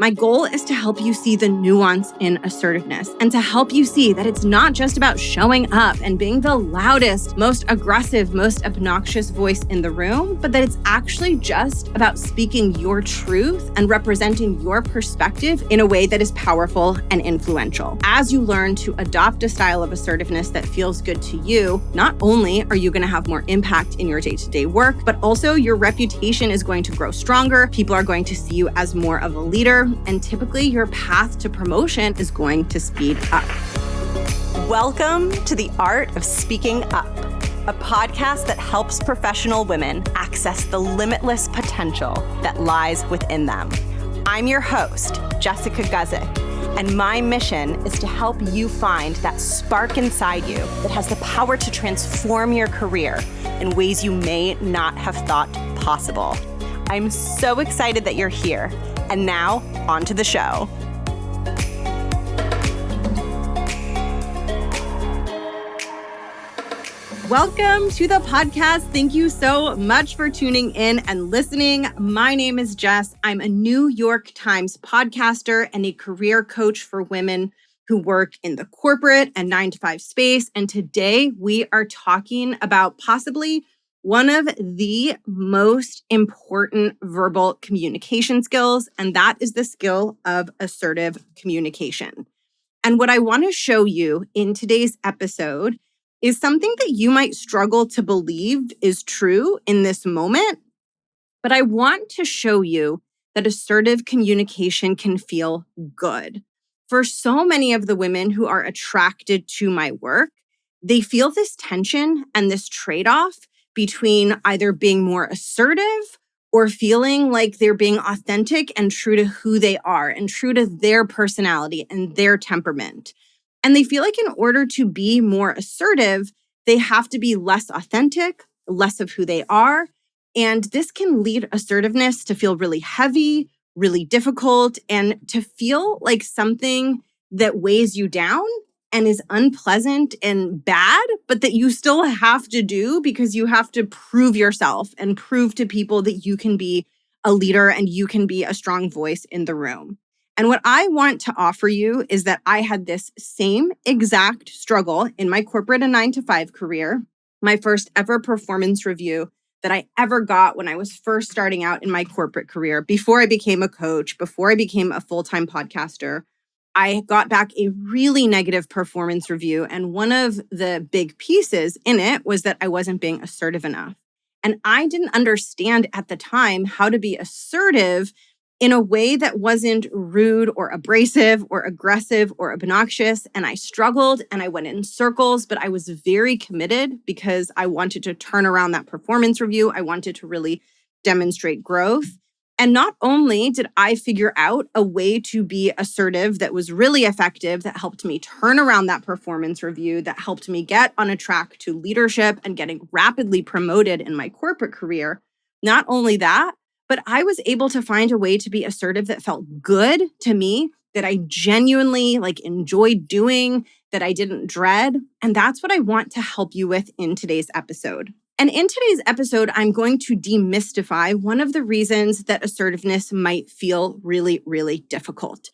My goal is to help you see the nuance in assertiveness and to help you see that it's not just about showing up and being the loudest, most aggressive, most obnoxious voice in the room, but that it's actually just about speaking your truth and representing your perspective in a way that is powerful and influential. As you learn to adopt a style of assertiveness that feels good to you, not only are you going to have more impact in your day-to-day work, but also your reputation is going to grow stronger. People are going to see you as more of a leader. And typically your path to promotion is going to speed up. Welcome to The Art of Speaking Up, a podcast that helps professional women access the limitless potential that lies within them. I'm your host, Jessica Guzik, and my mission is to help you find that spark inside you that has the power to transform your career in ways you may not have thought possible. I'm so excited that you're here. And now, on to the show. Welcome to the podcast. Thank you so much for tuning in and listening. My name is Jess. I'm a New York Times podcaster and a career coach for women who work in the corporate and 9-to-5 space. And today we are talking about possibly one of the most important verbal communication skills, and that is the skill of assertive communication. And what I want to show you in today's episode is something that you might struggle to believe is true in this moment, but I want to show you that assertive communication can feel good. For so many of the women who are attracted to my work, they feel this tension and this trade-off between either being more assertive or feeling like they're being authentic and true to who they are and true to their personality and their temperament. And they feel like in order to be more assertive, they have to be less authentic, less of who they are. And this can lead assertiveness to feel really heavy, really difficult, and to feel like something that weighs you down and is unpleasant and bad, but that you still have to do because you have to prove yourself and prove to people that you can be a leader and you can be a strong voice in the room. And what I want to offer you is that I had this same exact struggle in my corporate and 9-to-5 career. My first ever performance review that I ever got when I was first starting out in my corporate career, before I became a coach, before I became a full-time podcaster, I got back a really negative performance review. And one of the big pieces in it was that I wasn't being assertive enough. And I didn't understand at the time how to be assertive in a way that wasn't rude or abrasive or aggressive or obnoxious. And I struggled and I went in circles, but I was very committed because I wanted to turn around that performance review. I wanted to really demonstrate growth. And not only did I figure out a way to be assertive that was really effective, that helped me turn around that performance review, that helped me get on a track to leadership and getting rapidly promoted in my corporate career. Not only that, but I was able to find a way to be assertive that felt good to me, that I genuinely enjoyed doing, that I didn't dread. And that's what I want to help you with in today's episode. And in today's episode, I'm going to demystify one of the reasons that assertiveness might feel really, really difficult.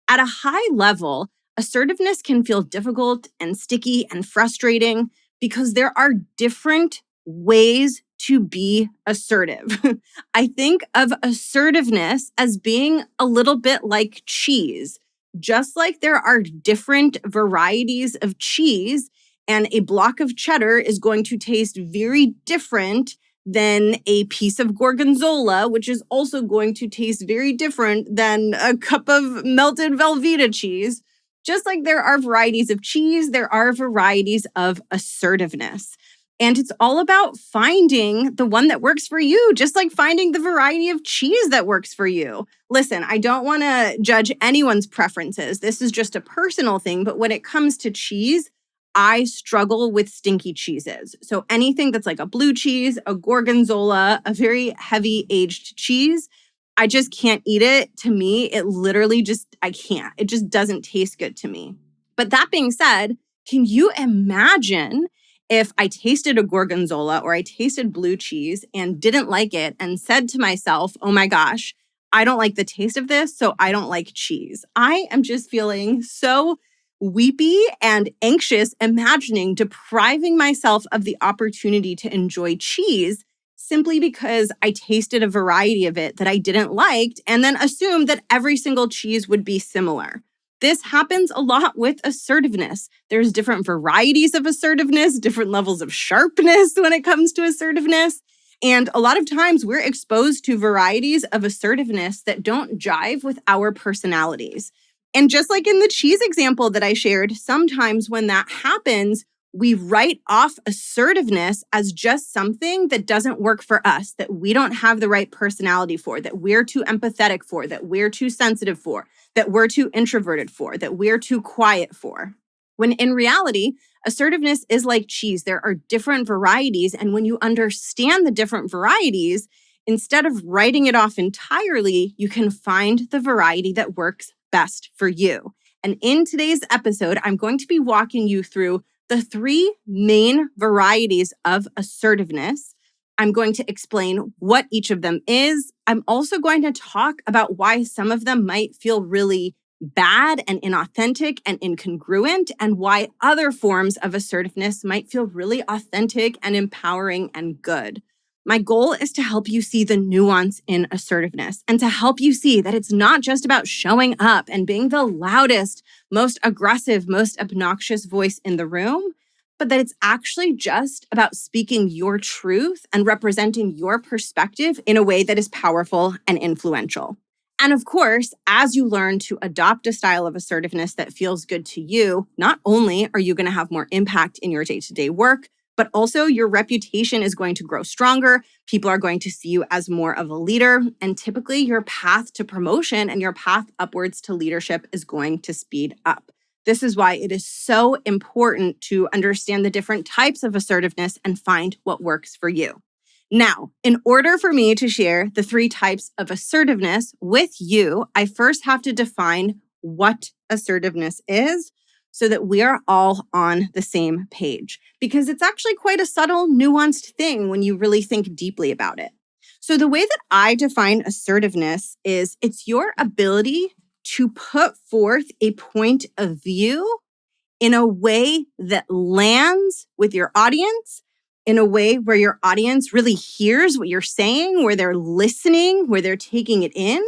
At a high level, assertiveness can feel difficult and sticky and frustrating because there are different ways to be assertive. I think of assertiveness as being a little bit like cheese. Just like there are different varieties of cheese, and a block of cheddar is going to taste very different than a piece of gorgonzola, which is also going to taste very different than a cup of melted Velveeta cheese. Just like there are varieties of cheese, there are varieties of assertiveness. And it's all about finding the one that works for you, just like finding the variety of cheese that works for you. Listen, I don't want to judge anyone's preferences. This is just a personal thing. But when it comes to cheese, I struggle with stinky cheeses. So anything that's like a blue cheese, a gorgonzola, a very heavy aged cheese, I just can't eat it. To me, it literally I can't. It just doesn't taste good to me. But that being said, can you imagine if I tasted a gorgonzola or I tasted blue cheese and didn't like it and said to myself, oh my gosh, I don't like the taste of this, so I don't like cheese. I am just feeling so weepy and anxious, imagining depriving myself of the opportunity to enjoy cheese simply because I tasted a variety of it that I didn't like and then assumed that every single cheese would be similar. This happens a lot with assertiveness. There's different varieties of assertiveness, different levels of sharpness when it comes to assertiveness. And a lot of times we're exposed to varieties of assertiveness that don't jive with our personalities. And just like in the cheese example that I shared, sometimes when that happens, we write off assertiveness as just something that doesn't work for us, that we don't have the right personality for, that we're too empathetic for, that we're too sensitive for, that we're too introverted for, that we're too quiet for. When in reality, assertiveness is like cheese. There are different varieties. And when you understand the different varieties, instead of writing it off entirely, you can find the variety that works best for you. And in today's episode, I'm going to be walking you through the 3 main varieties of assertiveness. I'm going to explain what each of them is. I'm also going to talk about why some of them might feel really bad and inauthentic and incongruent, and why other forms of assertiveness might feel really authentic and empowering and good. My goal is to help you see the nuance in assertiveness and to help you see that it's not just about showing up and being the loudest, most aggressive, most obnoxious voice in the room, but that it's actually just about speaking your truth and representing your perspective in a way that is powerful and influential. And of course, as you learn to adopt a style of assertiveness that feels good to you, not only are you going to have more impact in your day-to-day work, but also your reputation is going to grow stronger. People are going to see you as more of a leader. And typically your path to promotion and your path upwards to leadership is going to speed up. This is why it is so important to understand the different types of assertiveness and find what works for you. Now, in order for me to share the 3 types of assertiveness with you, I first have to define what assertiveness is so that we are all on the same page, because it's actually quite a subtle, nuanced thing when you really think deeply about it. So the way that I define assertiveness is it's your ability to put forth a point of view in a way that lands with your audience, in a way where your audience really hears what you're saying, where they're listening, where they're taking it in,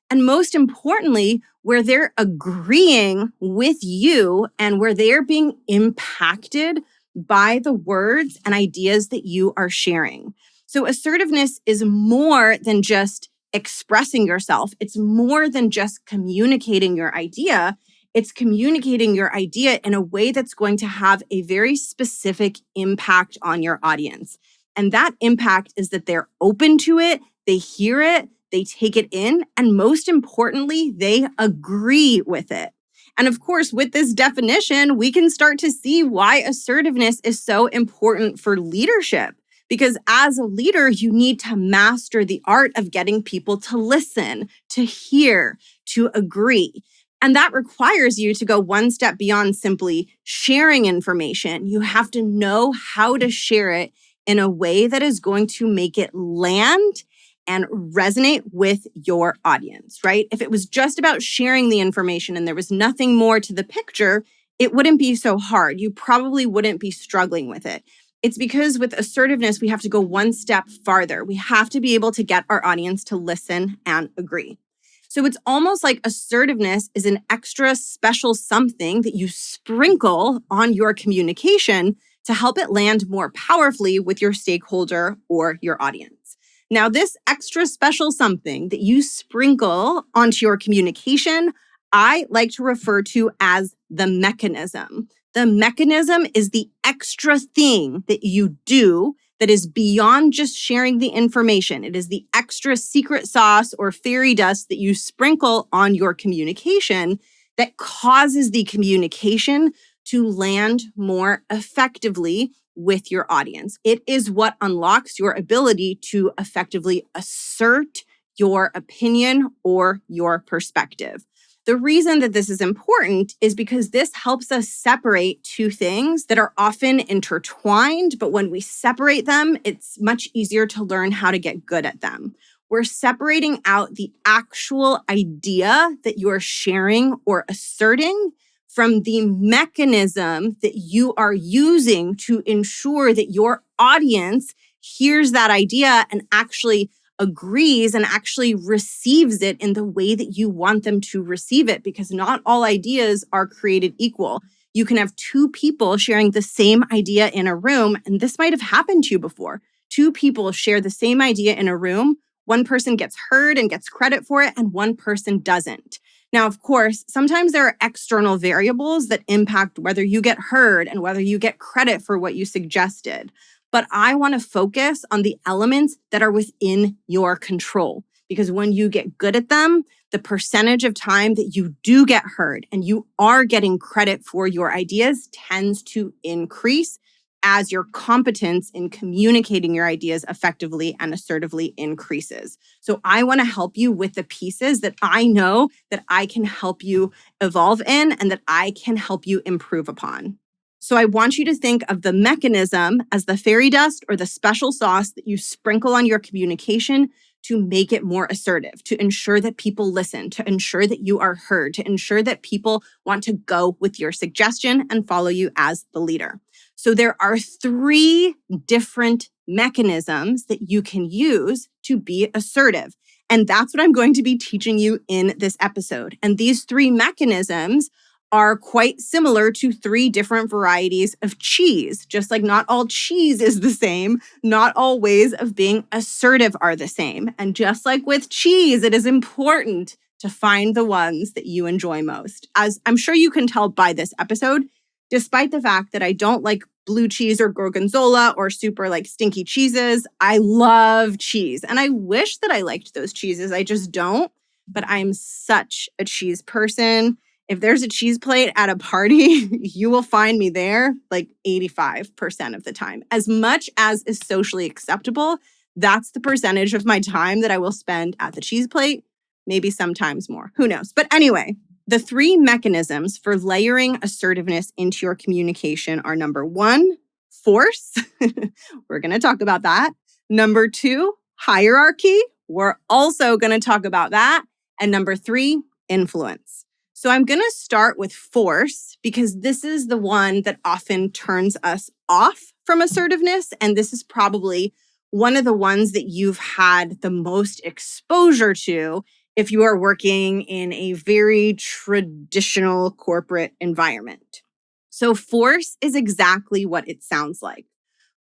and most importantly, where they're agreeing with you and where they're being impacted by the words and ideas that you are sharing. So assertiveness is more than just expressing yourself. It's more than just communicating your idea. It's communicating your idea in a way that's going to have a very specific impact on your audience. And that impact is that they're open to it, they hear it, they take it in, and most importantly, they agree with it. And of course, with this definition, we can start to see why assertiveness is so important for leadership. Because as a leader, you need to master the art of getting people to listen, to hear, to agree. And that requires you to go one step beyond simply sharing information. You have to know how to share it in a way that is going to make it land and resonate with your audience, right? If it was just about sharing the information and there was nothing more to the picture, it wouldn't be so hard. You probably wouldn't be struggling with it. It's because with assertiveness, we have to go one step farther. We have to be able to get our audience to listen and agree. So it's almost like assertiveness is an extra special something that you sprinkle on your communication to help it land more powerfully with your stakeholder or your audience. Now, this extra special something that you sprinkle onto your communication, I like to refer to as the mechanism. The mechanism is the extra thing that you do that is beyond just sharing the information. It is the extra secret sauce or fairy dust that you sprinkle on your communication that causes the communication to land more effectively with your audience. It is what unlocks your ability to effectively assert your opinion or your perspective. The reason that this is important is because this helps us separate 2 things that are often intertwined, but when we separate them, it's much easier to learn how to get good at them. We're separating out the actual idea that you're sharing or asserting from the mechanism that you are using to ensure that your audience hears that idea and actually agrees and actually receives it in the way that you want them to receive it, because not all ideas are created equal. You can have two people sharing the same idea in a room, and this might have happened to you before. Two people share the same idea in a room. One person gets heard and gets credit for it, and one person doesn't. Now, of course, sometimes there are external variables that impact whether you get heard and whether you get credit for what you suggested. But I want to focus on the elements that are within your control, because when you get good at them, the percentage of time that you do get heard and you are getting credit for your ideas tends to increase as your competence in communicating your ideas effectively and assertively increases. So I want to help you with the pieces that I know that I can help you evolve in and that I can help you improve upon. So I want you to think of the mechanism as the fairy dust or the special sauce that you sprinkle on your communication to make it more assertive, to ensure that people listen, to ensure that you are heard, to ensure that people want to go with your suggestion and follow you as the leader. So there are 3 different mechanisms that you can use to be assertive. And that's what I'm going to be teaching you in this episode. And these 3 mechanisms are quite similar to 3 different varieties of cheese. Just like not all cheese is the same, not all ways of being assertive are the same. And just like with cheese, it is important to find the ones that you enjoy most. As I'm sure you can tell by this episode, despite the fact that I don't like blue cheese or gorgonzola or super like stinky cheeses, I love cheese. And I wish that I liked those cheeses. I just don't. But I'm such a cheese person. If there's a cheese plate at a party, you will find me there like 85% of the time. As much as is socially acceptable, that's the percentage of my time that I will spend at the cheese plate, maybe sometimes more. Who knows? But anyway, the 3 mechanisms for layering assertiveness into your communication are number 1, force. We're going to talk about that. Number 2, hierarchy. We're also going to talk about that. And number 3, influence. So I'm going to start with force because this is the one that often turns us off from assertiveness. And this is probably one of the ones that you've had the most exposure to if you are working in a very traditional corporate environment. So force is exactly what it sounds like.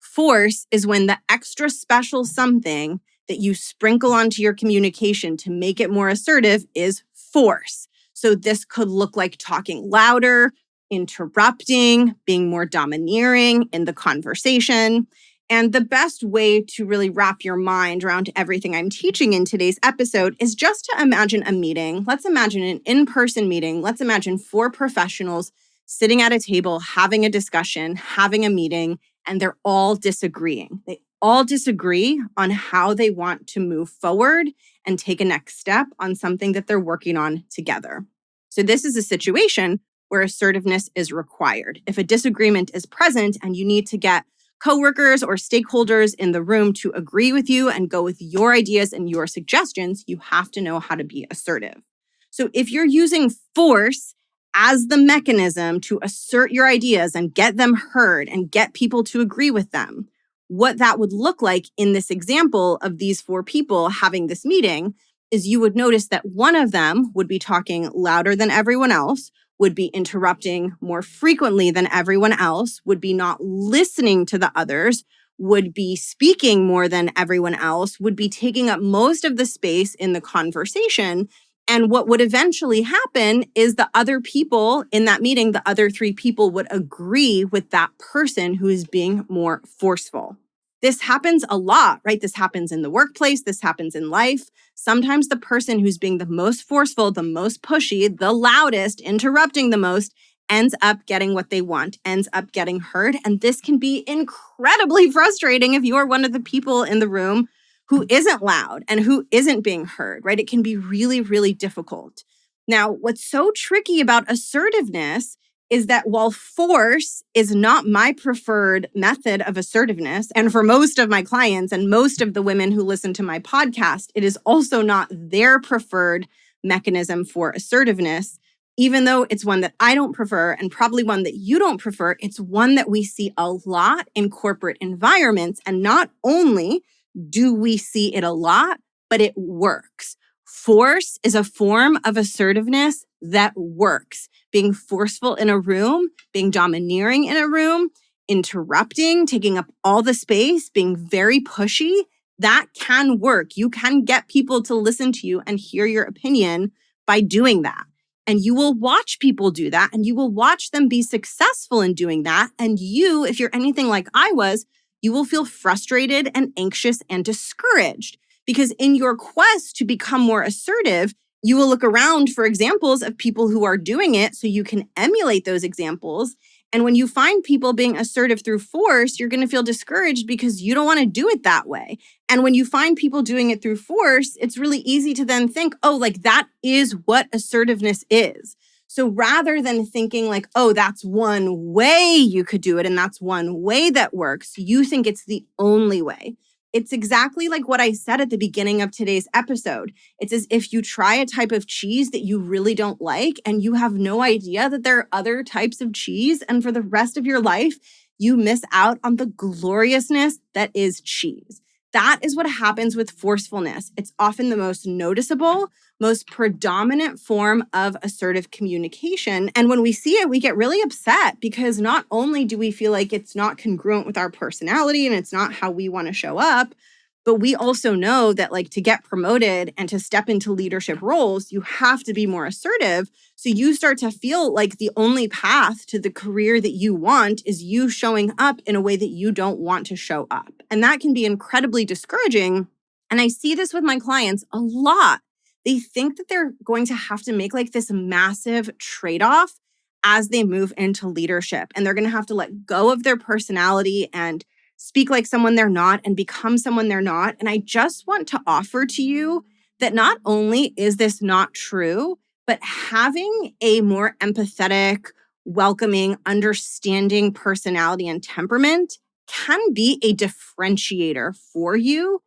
Force is when the extra special something that you sprinkle onto your communication to make it more assertive is force. So this could look like talking louder, interrupting, being more domineering in the conversation. And the best way to really wrap your mind around everything I'm teaching in today's episode is just to imagine a meeting. Let's imagine an in-person meeting. Let's imagine 4 professionals sitting at a table, having a discussion, having a meeting, and they're all disagreeing. They all disagree on how they want to move forward and take a next step on something that they're working on together. So this is a situation where assertiveness is required. If a disagreement is present and you need to get coworkers or stakeholders in the room to agree with you and go with your ideas and your suggestions, you have to know how to be assertive. So if you're using force as the mechanism to assert your ideas and get them heard and get people to agree with them, what that would look like in this example of these 4 people having this meeting is you would notice that one of them would be talking louder than everyone else, would be interrupting more frequently than everyone else, would be not listening to the others, would be speaking more than everyone else, would be taking up most of the space in the conversation. And what would eventually happen is the other people in that meeting, the other 3 people would agree with that person who is being more forceful. This happens a lot, right? This happens in the workplace. This happens in life. Sometimes the person who's being the most forceful, the most pushy, the loudest, interrupting the most, ends up getting what they want, ends up getting heard. And this can be incredibly frustrating if you are one of the people in the room who isn't loud and who isn't being heard, right? It can be really, really difficult. Now, what's so tricky about assertiveness is that while force is not my preferred method of assertiveness, and for most of my clients and most of the women who listen to my podcast, it is also not their preferred mechanism for assertiveness, even though it's one that I don't prefer and probably one that you don't prefer, it's one that we see a lot in corporate environments. And not only do we see it a lot, but it works. Force is a form of assertiveness that works. Being forceful in a room, being domineering in a room, interrupting, taking up all the space, being very pushy, that can work. You can get people to listen to you and hear your opinion by doing that. And you will watch people do that and you will watch them be successful in doing that. And you, if you're anything like I was, you will feel frustrated and anxious and discouraged because in your quest to become more assertive, you will look around for examples of people who are doing it so you can emulate those examples. And when you find people being assertive through force, you're going to feel discouraged because you don't want to do it that way. And when you find people doing it through force, it's really easy to then think, oh, like that is what assertiveness is. So rather than thinking like, oh, that's one way you could do it and that's one way that works, you think it's the only way. It's exactly like what I said at the beginning of today's episode. It's as if you try a type of cheese that you really don't like and you have no idea that there are other types of cheese. And for the rest of your life, you miss out on the gloriousness that is cheese. That is what happens with forcefulness. It's often the most noticeable, most predominant form of assertive communication. And when we see it, we get really upset because not only do we feel like it's not congruent with our personality and it's not how we want to show up, but we also know that like to get promoted and to step into leadership roles, you have to be more assertive. So you start to feel like the only path to the career that you want is you showing up in a way that you don't want to show up. And that can be incredibly discouraging. And I see this with my clients a lot. They think that they're going to have to make like this massive trade-off as they move into leadership. And they're going to have to let go of their personality and speak like someone they're not and become someone they're not. And I just want to offer to you that not only is this not true, but having a more empathetic, welcoming, understanding personality and temperament can be a differentiator for you,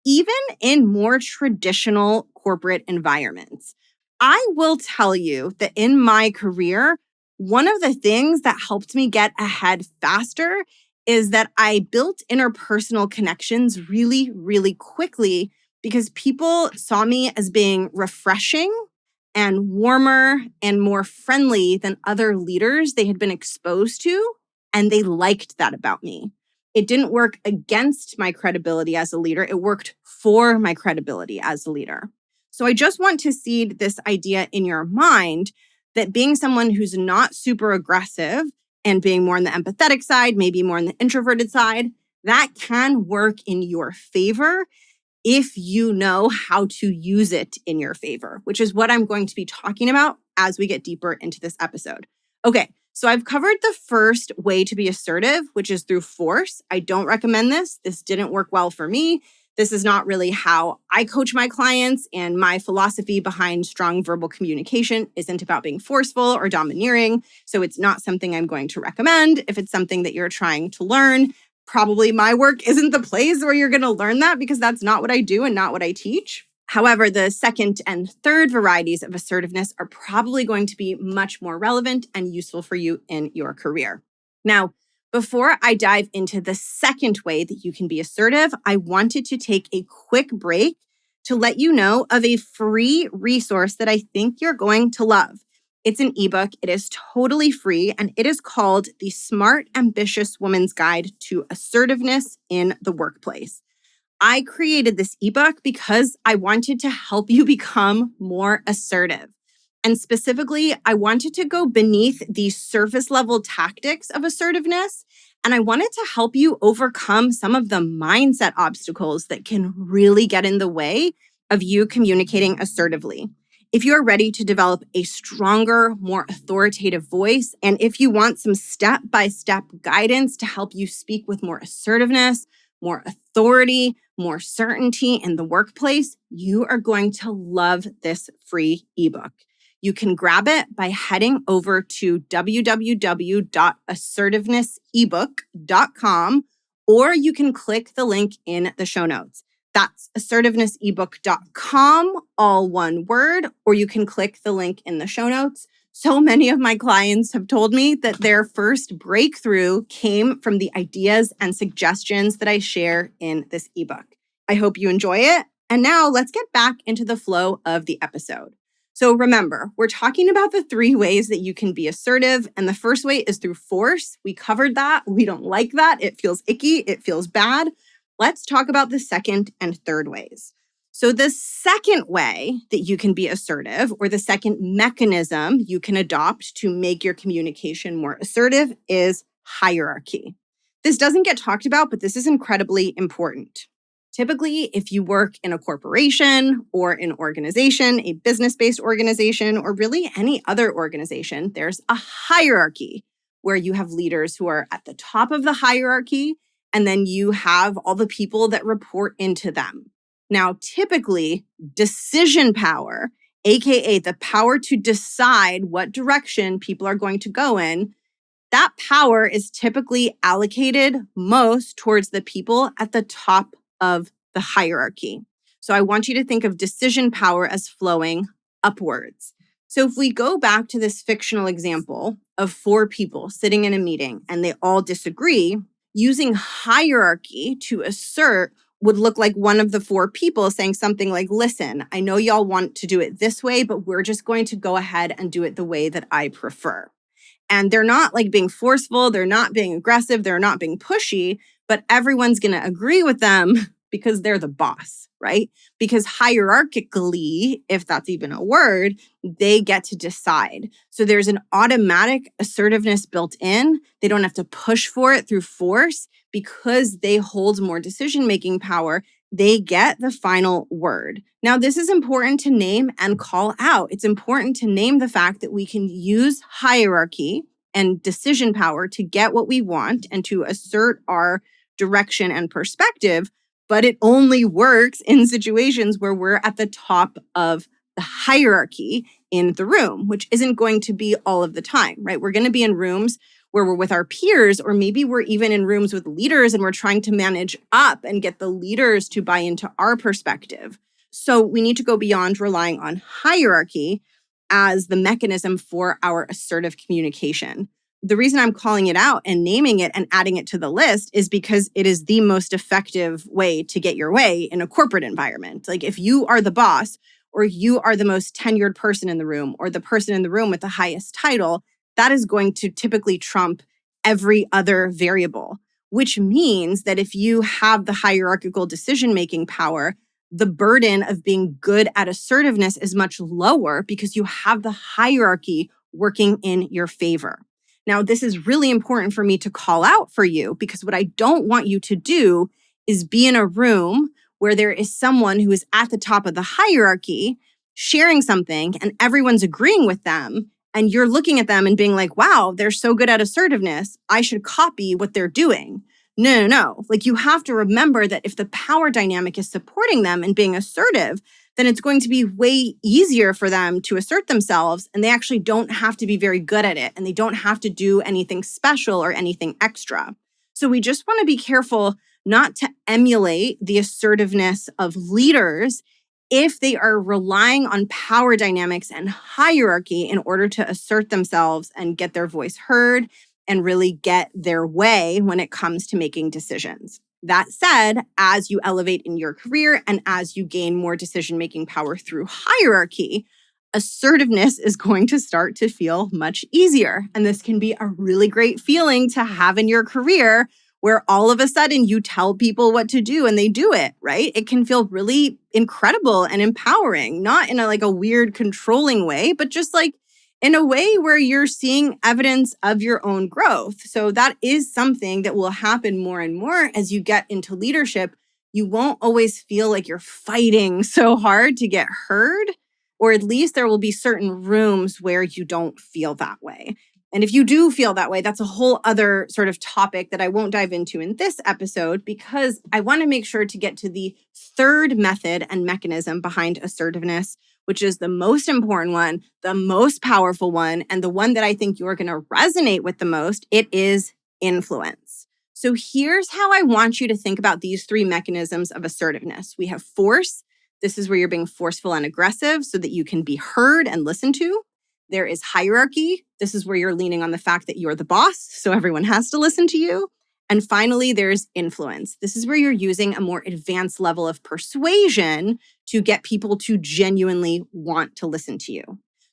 even in more traditional corporate environments. I will tell you that in my career, one of the things that helped me get ahead faster is that I built interpersonal connections really, really quickly because people saw me as being refreshing and warmer and more friendly than other leaders they had been exposed to. And they liked that about me. It didn't work against my credibility as a leader. It worked for my credibility as a leader. So I just want to seed this idea in your mind that being someone who's not super aggressive and being more on the empathetic side, maybe more on the introverted side, that can work in your favor if you know how to use it in your favor, which is what I'm going to be talking about as we get deeper into this episode. Okay, so I've covered the first way to be assertive, which is through force. I don't recommend this. This didn't work well for me. This is not really how I coach my clients, and my philosophy behind strong verbal communication isn't about being forceful or domineering. So it's not something I'm going to recommend. If it's something that you're trying to learn, probably my work isn't the place where you're going to learn that because that's not what I do and not what I teach. However, the second and third varieties of assertiveness are probably going to be much more relevant and useful for you in your career. Now, before I dive into the second way that you can be assertive, I wanted to take a quick break to let you know of a free resource that I think you're going to love. It's an ebook. It is totally free, and it is called The Smart, Ambitious Woman's Guide to Assertiveness in the Workplace. I created this ebook because I wanted to help you become more assertive. And specifically, I wanted to go beneath the surface level tactics of assertiveness. And I wanted to help you overcome some of the mindset obstacles that can really get in the way of you communicating assertively. If you're ready to develop a stronger, more authoritative voice, and if you want some step-by-step guidance to help you speak with more assertiveness, more authority, more certainty in the workplace, you are going to love this free ebook. You can grab it by heading over to www.assertivenessebook.com, or you can click the link in the show notes. That's assertivenessebook.com, all one word, or you can click the link in the show notes. So many of my clients have told me that their first breakthrough came from the ideas and suggestions that I share in this ebook. I hope you enjoy it. And now let's get back into the flow of the episode. So remember, we're talking about the 3 ways that you can be assertive. And the first way is through force. We covered that. We don't like that. It feels icky. It feels bad. Let's talk about the second and third ways. So the second way that you can be assertive, or the second mechanism you can adopt to make your communication more assertive, is hierarchy. This doesn't get talked about, but this is incredibly important. Typically, if you work in a corporation or an organization, a business-based organization, or really any other organization, there's a hierarchy where you have leaders who are at the top of the hierarchy, and then you have all the people that report into them. Now, typically, decision power, aka the power to decide what direction people are going to go in, that power is typically allocated most towards the people at the top of the hierarchy. So I want you to think of decision power as flowing upwards. So if we go back to this fictional example of 4 people sitting in a meeting and they all disagree, using hierarchy to assert would look like one of the 4 people saying something like, listen, I know y'all want to do it this way, but we're just going to go ahead and do it the way that I prefer. And they're not like being forceful, they're not being aggressive, they're not being pushy, but everyone's going to agree with them because they're the boss, right? Because hierarchically, if that's even a word, they get to decide. So there's an automatic assertiveness built in. They don't have to push for it through force because they hold more decision-making power. They get the final word. Now, this is important to name and call out. It's important to name the fact that we can use hierarchy and decision power to get what we want and to assert our direction and perspective, but it only works in situations where we're at the top of the hierarchy in the room, which isn't going to be all of the time, right? We're going to be in rooms where we're with our peers, or maybe we're even in rooms with leaders and we're trying to manage up and get the leaders to buy into our perspective. So we need to go beyond relying on hierarchy as the mechanism for our assertive communication. The reason I'm calling it out and naming it and adding it to the list is because it is the most effective way to get your way in a corporate environment. Like if you are the boss, or you are the most tenured person in the room, or the person in the room with the highest title, that is going to typically trump every other variable, which means that if you have the hierarchical decision-making power, the burden of being good at assertiveness is much lower because you have the hierarchy working in your favor. Now, this is really important for me to call out for you because what I don't want you to do is be in a room where there is someone who is at the top of the hierarchy sharing something and everyone's agreeing with them. And you're looking at them and being like, wow, they're so good at assertiveness. I should copy what they're doing. No. Like you have to remember that if the power dynamic is supporting them and being assertive, then it's going to be way easier for them to assert themselves. And they actually don't have to be very good at it. And they don't have to do anything special or anything extra. So we just want to be careful not to emulate the assertiveness of leaders if they are relying on power dynamics and hierarchy in order to assert themselves and get their voice heard and really get their way when it comes to making decisions. That said, as you elevate in your career and as you gain more decision-making power through hierarchy, assertiveness is going to start to feel much easier. And this can be a really great feeling to have in your career where all of a sudden you tell people what to do and they do it, right? It can feel really incredible and empowering, not in a weird controlling way, but just like in a way where you're seeing evidence of your own growth. So that is something that will happen more and more as you get into leadership. You won't always feel like you're fighting so hard to get heard, or at least there will be certain rooms where you don't feel that way. And if you do feel that way, that's a whole other sort of topic that I won't dive into in this episode because I want to make sure to get to the third method and mechanism behind assertiveness, which is the most important one, the most powerful one, and the one that I think you're going to resonate with the most, it is influence. So here's how I want you to think about these three mechanisms of assertiveness. We have force. This is where you're being forceful and aggressive so that you can be heard and listened to. There is hierarchy. This is where you're leaning on the fact that you're the boss, so everyone has to listen to you. And finally, there's influence. This is where you're using a more advanced level of persuasion to get people to genuinely want to listen to you.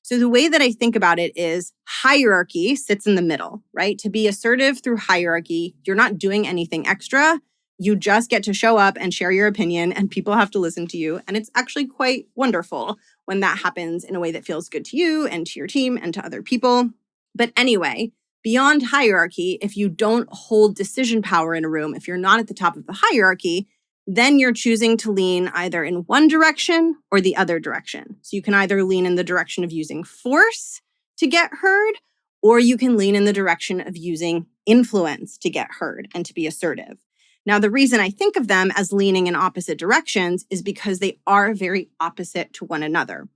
So the way that I think about it is hierarchy sits in the middle, right? To be assertive through hierarchy, you're not doing anything extra. You just get to show up and share your opinion, and people have to listen to you. And it's actually quite wonderful when that happens in a way that feels good to you and to your team and to other people. But anyway, beyond hierarchy, if you don't hold decision power in a room, if you're not at the top of the hierarchy, then you're choosing to lean either in one direction or the other direction. So you can either lean in the direction of using force to get heard, or you can lean in the direction of using influence to get heard and to be assertive. Now, the reason I think of them as leaning in opposite directions is because they are very opposite to one another.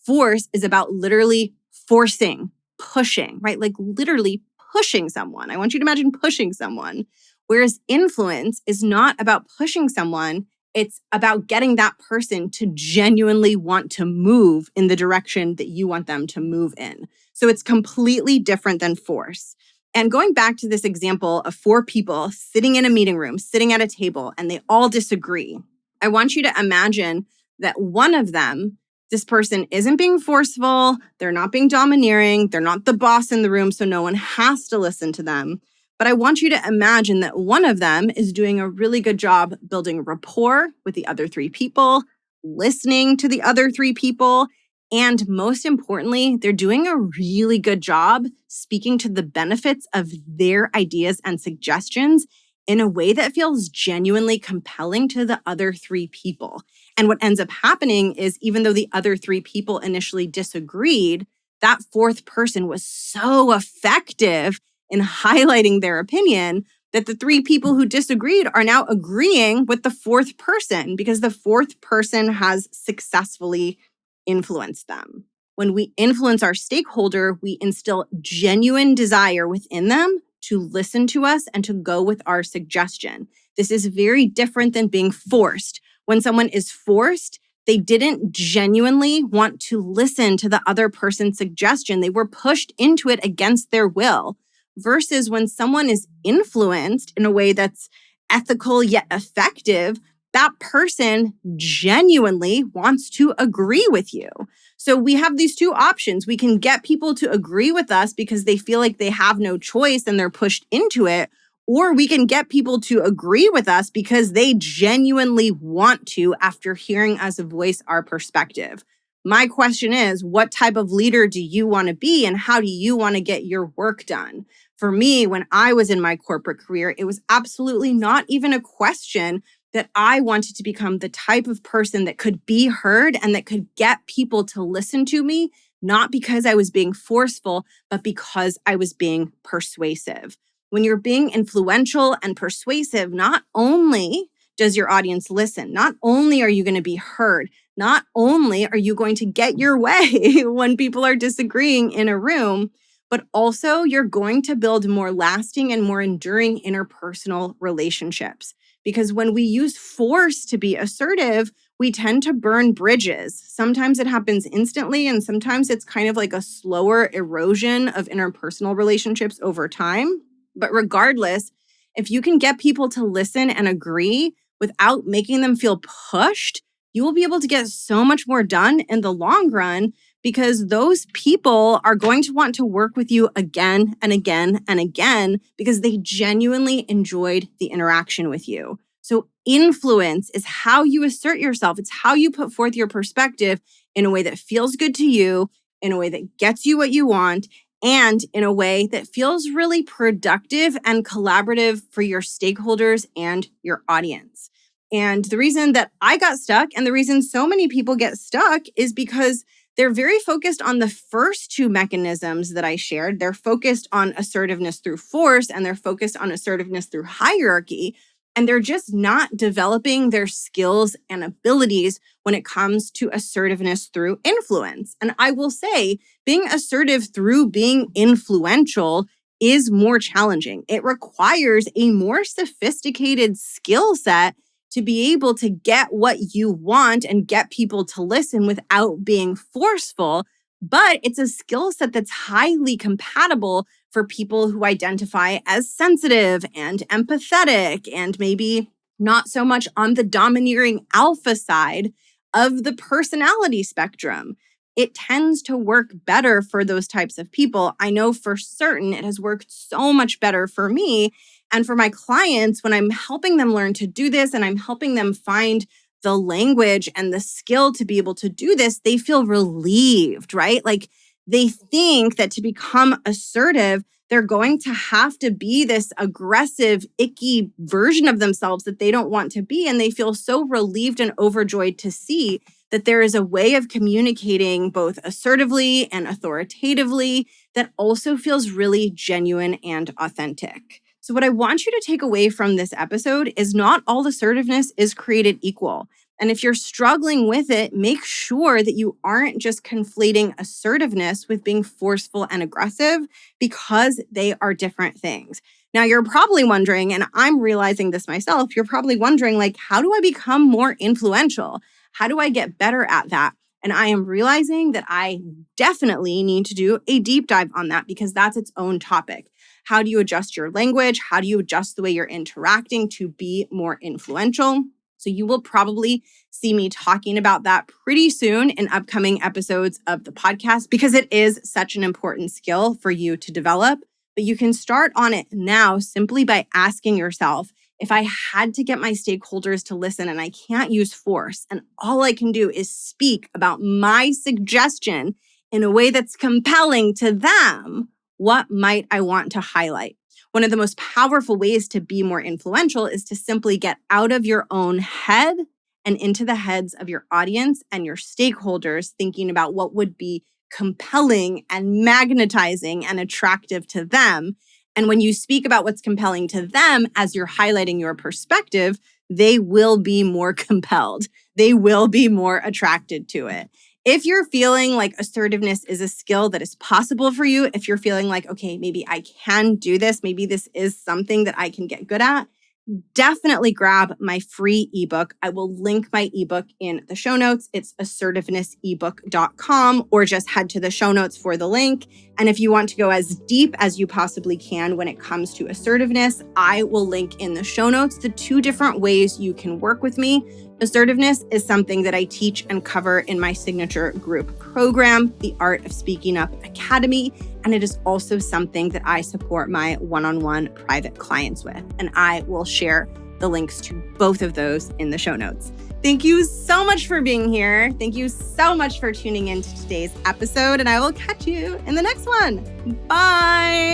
Force is about literally forcing, pushing, right? Like literally pushing someone. I want you to imagine pushing someone. Whereas influence is not about pushing someone. It's about getting that person to genuinely want to move in the direction that you want them to move in. So it's completely different than force. And going back to this example of four people sitting in a meeting room, sitting at a table, and they all disagree, I want you to imagine that one of them, this person isn't being forceful, they're not being domineering, they're not the boss in the room, so no one has to listen to them. But I want you to imagine that one of them is doing a really good job building rapport with the other three people, listening to the other three people, and most importantly, they're doing a really good job speaking to the benefits of their ideas and suggestions in a way that feels genuinely compelling to the other three people. And what ends up happening is even though the other three people initially disagreed, that fourth person was so effective in highlighting their opinion that the three people who disagreed are now agreeing with the fourth person because the fourth person has successfully influenced them. When we influence our stakeholder, we instill genuine desire within them to listen to us and to go with our suggestion. This is very different than being forced. When someone is forced, they didn't genuinely want to listen to the other person's suggestion. They were pushed into it against their will. Versus when someone is influenced in a way that's ethical yet effective, that person genuinely wants to agree with you. So we have these two options. We can get people to agree with us because they feel like they have no choice and they're pushed into it. Or we can get people to agree with us because they genuinely want to after hearing us voice our perspective. My question is, what type of leader do you want to be and how do you want to get your work done? For me, when I was in my corporate career, it was absolutely not even a question that I wanted to become the type of person that could be heard and that could get people to listen to me, not because I was being forceful, but because I was being persuasive. When you're being influential and persuasive, not only does your audience listen, not only are you going to be heard, not only are you going to get your way when people are disagreeing in a room, but also you're going to build more lasting and more enduring interpersonal relationships. Because when we use force to be assertive, we tend to burn bridges. Sometimes it happens instantly, and sometimes it's kind of like a slower erosion of interpersonal relationships over time. But regardless, if you can get people to listen and agree without making them feel pushed, you will be able to get so much more done in the long run because those people are going to want to work with you again and again and again because they genuinely enjoyed the interaction with you. So influence is how you assert yourself. It's how you put forth your perspective in a way that feels good to you, in a way that gets you what you want, and in a way that feels really productive and collaborative for your stakeholders and your audience. And the reason that I got stuck and the reason so many people get stuck is because they're very focused on the first two mechanisms that I shared. They're focused on assertiveness through force and they're focused on assertiveness through hierarchy. and they're just not developing their skills and abilities when it comes to assertiveness through influence. And I will say, being assertive through being influential is more challenging. It requires a more sophisticated skill set to be able to get what you want and get people to listen without being forceful. But it's a skill set that's highly compatible for people who identify as sensitive and empathetic and maybe not so much on the domineering alpha side of the personality spectrum. It tends to work better for those types of people. I know for certain it has worked so much better for me and for my clients when I'm helping them learn to do this and I'm helping them find the language and the skill to be able to do this. They feel relieved, right? Like they think that to become assertive, they're going to have to be this aggressive, icky version of themselves that they don't want to be. And they feel so relieved and overjoyed to see that there is a way of communicating both assertively and authoritatively that also feels really genuine and authentic. So what I want you to take away from this episode is not all assertiveness is created equal. And if you're struggling with it, make sure that you aren't just conflating assertiveness with being forceful and aggressive because they are different things. Now, you're probably wondering, and I'm realizing this myself, you're probably wondering, like, how do I become more influential? How do I get better at that? And I am realizing that I definitely need to do a deep dive on that because that's its own topic. How do you adjust your language? How do you adjust the way you're interacting to be more influential? So you will probably see me talking about that pretty soon in upcoming episodes of the podcast because it is such an important skill for you to develop. But you can start on it now simply by asking yourself, if I had to get my stakeholders to listen and I can't use force and all I can do is speak about my suggestion in a way that's compelling to them, what might I want to highlight? One of the most powerful ways to be more influential is to simply get out of your own head and into the heads of your audience and your stakeholders, thinking about what would be compelling and magnetizing and attractive to them. And when you speak about what's compelling to them as you're highlighting your perspective, they will be more compelled. They will be more attracted to it. If you're feeling like assertiveness is a skill that is possible for you, if you're feeling like, okay, maybe I can do this, maybe this is something that I can get good at, definitely grab my free ebook. I will link my ebook in the show notes. It's assertivenessebook.com, or just head to the show notes for the link. And if you want to go as deep as you possibly can when it comes to assertiveness, I will link in the show notes the 2 different ways you can work with me. Assertiveness is something that I teach and cover in my signature group program, the Art of Speaking Up Academy. And it is also something that I support my one-on-one private clients with. And I will share the links to both of those in the show notes. Thank you so much for being here. Thank you so much for tuning in to today's episode. And I will catch you in the next one. Bye.